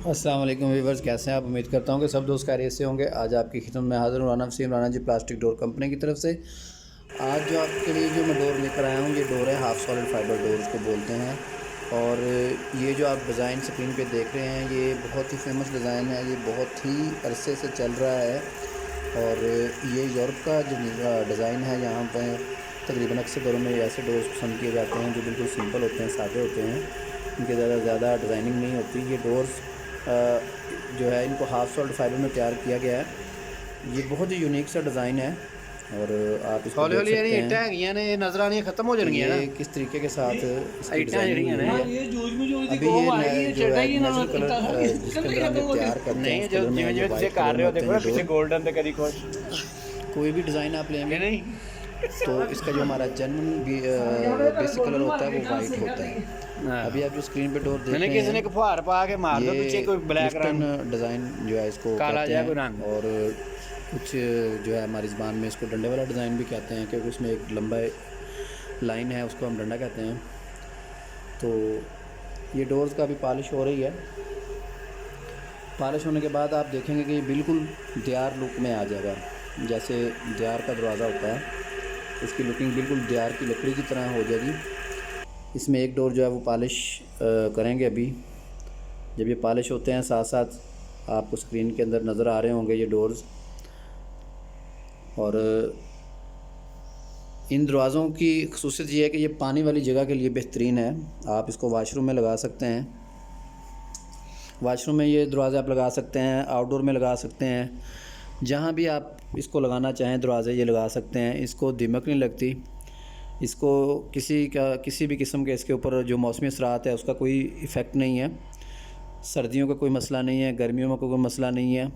अस्सलाम वालेकुम व्यूअर्स, कैसे हैं आप। उम्मीद करता हूँ कि सब दोस्त खैरियत से होंगे। आज आपकी खिदमत में हाज़िर हूँ राना वसीम राना जी प्लास्टिक डोर कंपनी की तरफ से। आज जो आपके लिए जो मैं डोर लेकर आया हूँ, ये डोर है हाफ़ सॉलिड फाइबर डोर इसको बोलते हैं। और ये जो आप डिज़ाइन स्क्रीन पे देख रहे हैं, ये बहुत ही फेमस डिज़ाइन है। ये बहुत ही अरसे से चल रहा है और ये यूरोप का जो डिज़ाइन है, यहाँ पर तकरीबन अक्सर घरों में ऐसे डोर्स पसंद किए जाते हैं जो बिल्कुल सिंपल होते हैं, सादे होते हैं। इनके ज़्यादा डिज़ाइनिंग नहीं होती। ये डोर्स जो है इनको हाफ सॉल्ड फाइबर में तैयार किया गया है। ये बहुत ही यूनिक सा डिज़ाइन है और आप इसको हौली देख हौली सकते इट्टां हैं हैगियां ने नज़र आनी खत्म हो जाएंगी ना। ये किस तरीके के साथ इसकी इट्टां डिज़ाइनिंग जड़ियां हुई ने है। अभी ये जो है नेचुरल कलर जिसके अंदर हम ये तैयार करते हैं नहीं उस जो कलर में है, जिवें ये जिवें तुसीं वाइट कर कलर रहे में हो होते देखो हैं ना ये किसी डोर। गोल्डन ते कदी खुश कोई भी डिज़ाइन आप कि लेंगे नहीं। तो इसका जो हमारा जेन्युइन बेसिक कलर होता है वो वाइट होता है। अभी आप जो स्क्रीन पे डोर देख मैंने रहे किसी ने हैं, एक फुहार पा के मार दो पीछे ये कोई ब्लैक क्लिफ्टन रंग डिज़ाइन जो है इसको काला कहते जाए कोई रंग। हैं। और कुछ जो है हमारी ज़बान में इसको डंडे वाला डिज़ाइन भी कहते हैं, क्योंकि उसमें एक लंबा लाइन है, उसको हम डंडा कहते हैं। तो ये डोर्स का अभी पॉलिश हो रही है। पॉलिश होने के बाद आप देखेंगे कि ये बिल्कुल दियार लुक में आ जाएगा। जैसे दियार का दरवाज़ा होता है, इसकी लुकिंग बिल्कुल दियार की लकड़ी की तरह हो जाएगी। इसमें एक डोर जो है वो पॉलिश करेंगे अभी। जब ये पॉलिश होते हैं, साथ साथ आपको स्क्रीन के अंदर नज़र आ रहे होंगे ये डोर्स। और इन दरवाज़ों की ख़ुसूसियत ये है कि ये पानी वाली जगह के लिए बेहतरीन है। आप इसको वाशरूम में लगा सकते हैं। वाशरूम में ये दरवाज़े आप लगा सकते हैं, आउटडोर में लगा सकते हैं, जहाँ भी आप इसको लगाना चाहें दरवाज़े ये लगा सकते हैं। इसको दीमक नहीं लगती। इसको किसी भी किस्म के इसके ऊपर जो मौसमी असरात है उसका कोई इफ़ेक्ट नहीं है। सर्दियों का कोई मसला नहीं है, गर्मियों में कोई मसला नहीं है।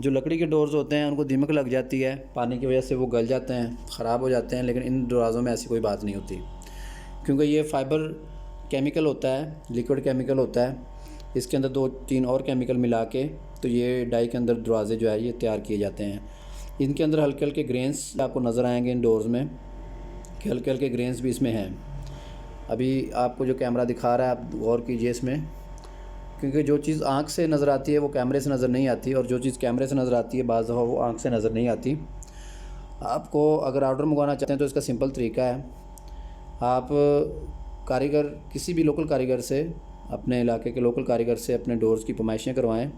जो लकड़ी के डोर्स होते हैं उनको दीमक लग जाती है, पानी की वजह से वो गल जाते हैं, ख़राब हो जाते हैं। लेकिन इन दरवाज़ों में ऐसी कोई बात नहीं होती, क्योंकि ये फ़ाइबर केमिकल होता है, लिक्विड केमिकल होता है। इसके अंदर 2-3 और केमिकल मिला के तो ये डाई के अंदर दरवाज़े जो है ये तैयार किए जाते हैं। इनके अंदर हल्के हल्के ग्रेन्स आपको नज़र आएंगे इन डोर्स में, कि हल्के हल्के ग्रेन्स भी इसमें हैं। अभी आपको जो कैमरा दिखा रहा है आप गौर कीजिए इसमें, क्योंकि जो चीज़ आँख से नज़र आती है वो कैमरे से नज़र नहीं आती, और जो चीज़ कैमरे से नज़र आती है बाज़ दफ़ा वो आँख से नज़र नहीं आती। आपको अगर ऑर्डर मंगवाना चाहते हैं तो इसका सिंपल तरीका है, आप कारीगर किसी भी लोकल कारीगर से, अपने इलाके के लोकल कारीगर से अपने डोर्स की पैमाइशें करवाएं।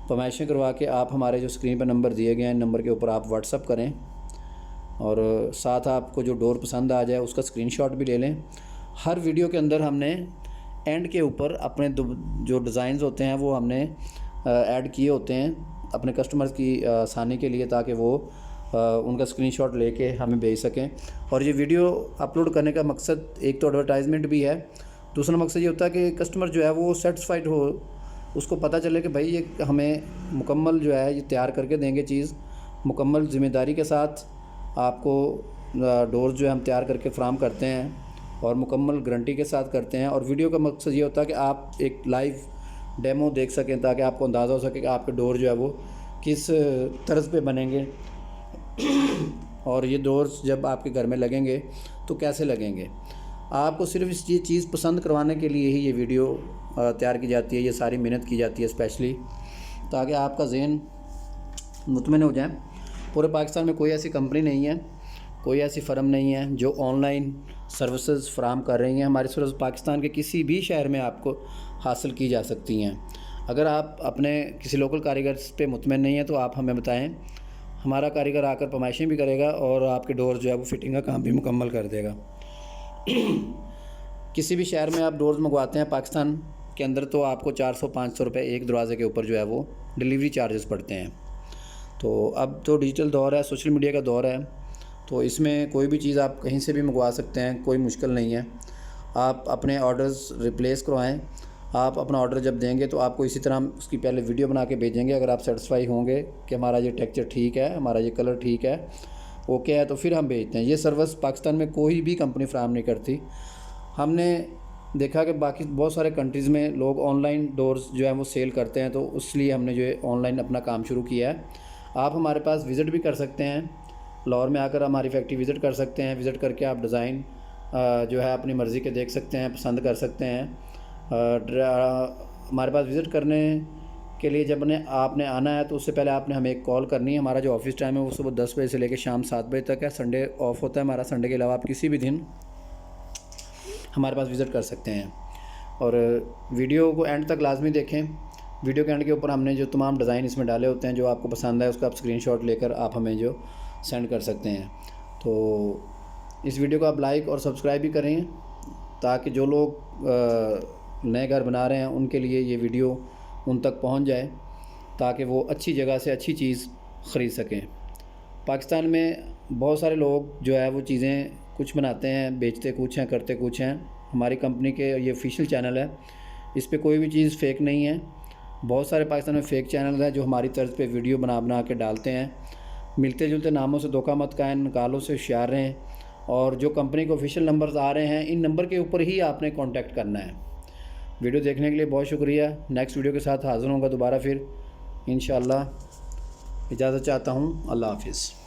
पैमाइशें करवा के आप हमारे जो स्क्रीन पर नंबर दिए गए हैं, नंबर के ऊपर आप व्हाट्सअप करें और साथ आपको जो डोर पसंद आ जाए उसका स्क्रीनशॉट भी ले लें। हर वीडियो के अंदर हमने एंड के ऊपर अपने जो डिज़ाइंस होते हैं वो हमने ऐड किए होते हैं अपने कस्टमर्स की आसानी के लिए, ताकि वो उनका स्क्रीनशॉट लेके हमें भेज सकें। और ये वीडियो अपलोड करने का मकसद एक तो एडवर्टाइजमेंट भी है, दूसरा मकसद ये होता है कि कस्टमर जो है वो सेटिस्फाइड हो, उसको पता चले कि भाई ये हमें मुकम्मल जो है ये तैयार करके देंगे चीज़, मुकम्मल ज़िम्मेदारी के साथ आपको डोर्स जो है हम तैयार करके फ्राहम करते हैं और मुकम्मल गारंटी के साथ करते हैं। और वीडियो का मकसद ये होता है कि आप एक लाइव डेमो देख सकें, ताकि आपको अंदाज़ा हो सके कि आपके डोर जो है वो किस तर्ज पे बनेंगे और ये डोर्स जब आपके घर में लगेंगे तो कैसे लगेंगे। आपको सिर्फ इस ये चीज़ पसंद करवाने के लिए ही ये वीडियो तैयार की जाती है, ये सारी मेहनत की जाती है स्पेशली, ताकि आपका ज़हन मुतमईन हो जाए। पूरे पाकिस्तान में कोई ऐसी कंपनी नहीं है, कोई ऐसी फ़र्म नहीं है जो ऑनलाइन सर्विसेज फ़राहम कर रही हैं। हमारी सर्विस पाकिस्तान के किसी भी शहर में आपको हासिल की जा सकती हैं। अगर आप अपने किसी लोकल कारीगर पे मुतमईन नहीं हैं तो आप हमें बताएं, हमारा कारीगर आकर पैमाइशें भी करेगा और आपके डोर जो है वो फिटिंग का काम भी मुकम्मल कर देगा। किसी भी शहर में आप डोर्स मंगवाते हैं पाकिस्तान के अंदर तो आपको 400-500 रुपये एक दरवाज़े के ऊपर जो है वो डिलीवरी चार्जेस पड़ते हैं। तो अब तो डिजिटल दौर है, सोशल मीडिया का दौर है, तो इसमें कोई भी चीज़ आप कहीं से भी मंगवा सकते हैं, कोई मुश्किल नहीं है। आप अपने ऑर्डर्स रिप्लेस करवाएं। आप अपना ऑर्डर जब देंगे तो आपको इसी तरह हम उसकी पहले वीडियो बना के भेजेंगे। अगर आप सेटिस्फाई होंगे कि हमारा ये टेक्सचर ठीक है, हमारा ये कलर ठीक है, ओके है, तो फिर हम भेजते हैं। ये सर्विस पाकिस्तान में कोई भी कंपनी फ्राहम नहीं करती। हमने देखा कि बाकी बहुत सारे कंट्रीज़ में लोग ऑनलाइन डोर्स जो है वो सेल करते हैं, तो इसलिए हमने जो है ऑनलाइन अपना काम शुरू किया है। आप हमारे पास विज़िट भी कर सकते हैं, लाहौर में आकर हमारी फैक्ट्री विज़िट कर सकते हैं। विज़िट करके आप डिज़ाइन जो है अपनी मर्ज़ी के देख सकते हैं, पसंद कर सकते हैं। हमारे पास विज़िट करने के लिए जब आपने आना है तो उससे पहले आपने हमें एक कॉल करनी है। हमारा जो ऑफ़िस टाइम है वो सुबह 10 बजे से लेकर शाम 7 बजे तक है। संडे ऑफ होता है हमारा। संडे के अलावा आप किसी भी दिन हमारे पास विज़िट कर सकते हैं। और वीडियो को एंड तक लाजमी देखें। वीडियो के एंड के ऊपर हमने जो तमाम डिज़ाइन इसमें डाले होते हैं, जो आपको पसंद है उसका आप स्क्रीनशॉट लेकर आप हमें जो सेंड कर सकते हैं। तो इस वीडियो को आप लाइक और सब्सक्राइब भी करें ताकि जो लोग नए घर बना रहे हैं उनके लिए ये वीडियो उन तक पहुंच जाए, ताकि वो अच्छी जगह से अच्छी चीज़ ख़रीद सकें। पाकिस्तान में बहुत सारे लोग जो है वो चीज़ें कुछ बनाते हैं, बेचते कुछ हैं, करते कुछ हैं। हमारी कंपनी के ये ऑफिशियल चैनल है, इस पे कोई भी चीज़ फ़ेक नहीं है। बहुत सारे पाकिस्तान में फ़ेक चैनल हैं जो हमारी तर्ज पे वीडियो बना के डालते हैं। मिलते जुलते नामों से धोखा मत खाएं, निकालों से होशियार रहें। और जो कंपनी के ऑफिशियल नंबर्स आ रहे हैं, इन नंबर के ऊपर ही आपने कांटेक्ट करना है। वीडियो देखने के लिए बहुत शुक्रिया। नेक्स्ट वीडियो के साथ हाज़िर होऊंगा दोबारा फिर इंशाअल्लाह। इजाज़त चाहता हूँ। अल्लाह हाफ़िज़।